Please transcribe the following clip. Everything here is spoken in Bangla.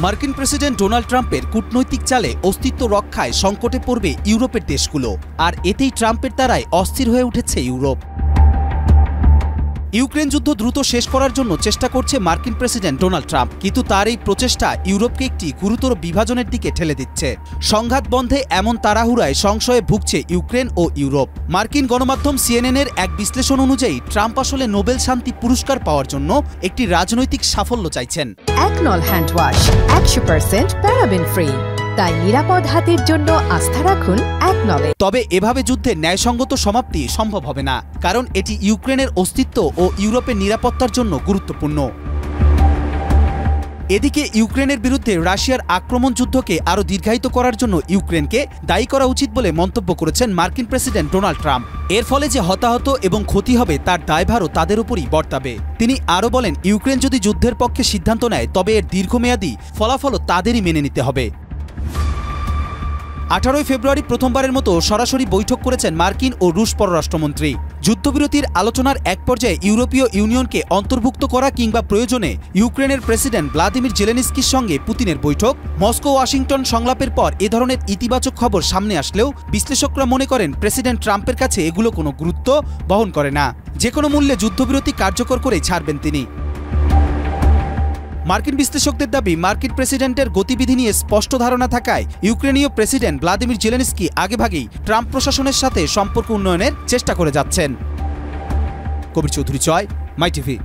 মার্কিন প্রেসিডেন্ট ডোনাল্ড ট্রাম্পের কূটনৈতিক চালে অস্তিত্ব রক্ষায় সংকটে পড়বে ইউরোপের দেশগুলো, আর এতেই ট্রাম্পের দ্বারাই অস্থির হয়ে উঠেছে ইউরোপ। ইউক্রেন যুদ্ধ দ্রুত শেষ করার জন্য চেষ্টা করছে মার্কিন প্রেসিডেন্ট ডোনাল্ড ট্রাম্প, কিন্তু তার এই প্রচেষ্টা ইউরোপকে একটি গুরুতর বিভাজনের দিকে ঠেলে দিচ্ছে। সংঘাত বন্ধে এমন তাড়াহুড়ায় সংশয়ে ভুগছে ইউক্রেন ও ইউরোপ। মার্কিন গণমাধ্যম সিএনএন-এর এক বিশ্লেষণ অনুযায়ী ট্রাম্প আসলে নোবেল শান্তি পুরস্কার পাওয়ার জন্য একটি রাজনৈতিক সাফল্য চাইছেন। একনল হ্যান্ড ওয়াশ 100% প্যারাবেন ফ্রি, তাই নিরাপদ হাতের জন্য আস্থা রাখুন একনলে। তবে এভাবে যুদ্ধের ন্যায়সঙ্গত সমাপ্তি সম্ভব হবে না, কারণ এটি ইউক্রেনের অস্তিত্ব ও ইউরোপের নিরাপত্তার জন্য গুরুত্বপূর্ণ। এদিকে ইউক্রেনের বিরুদ্ধে রাশিয়ার আক্রমণ যুদ্ধকে আরও দীর্ঘায়িত করার জন্য ইউক্রেনকে দায়ী করা উচিত বলে মন্তব্য করেছেন মার্কিন প্রেসিডেন্ট ডোনাল্ড ট্রাম্প। এর ফলে যে হতাহত এবং ক্ষতি হবে তার দায়ভারও তাদের উপরই বর্তাবে। তিনি আরও বলেন, ইউক্রেন যদি যুদ্ধের পক্ষে সিদ্ধান্ত নেয় তবে এর দীর্ঘমেয়াদী ফলাফলও তাদেরই মেনে নিতে হবে। 18 ফেব্রুয়ারি প্রথমবারের মতো সরাসরি বৈঠক করেছেন মার্কিন ও রুশ পররাষ্ট্রমন্ত্রী। যুদ্ধবিরতির আলোচনার এক পর্যায়ে ইউরোপীয় ইউনিয়নকে অন্তর্ভুক্ত করা কিংবা প্রয়োজনে ইউক্রেনের প্রেসিডেন্ট ভ্লাদিমির জেলেনস্কির সঙ্গে পুতিনের বৈঠক, মস্কো ওয়াশিংটন সংলাপের পর এ ধরনের ইতিবাচক খবর সামনে আসলেও বিশ্লেষকরা মনে করেন প্রেসিডেন্ট ট্রাম্পের কাছে এগুলো কোনো গুরুত্ব বহন করে না। যে কোনো মূল্যে যুদ্ধবিরতি কার্যকর করেই ছাড়বেন তিনি। মার্কিন বিশ্লেষকদের দাবি, মার্কিন প্রেসিডেন্টের গতিবিধি নিয়ে স্পষ্ট ধারণা থাকায় ইউক্রেনীয় প্রেসিডেন্ট ভ্লাদিমির জেলেনস্কি আগেভাগেই ট্রাম্প প্রশাসনের সাথে সম্পর্ক উন্নয়নের চেষ্টা করে যাচ্ছেন। কবির চৌধুরী, মাই টিভি।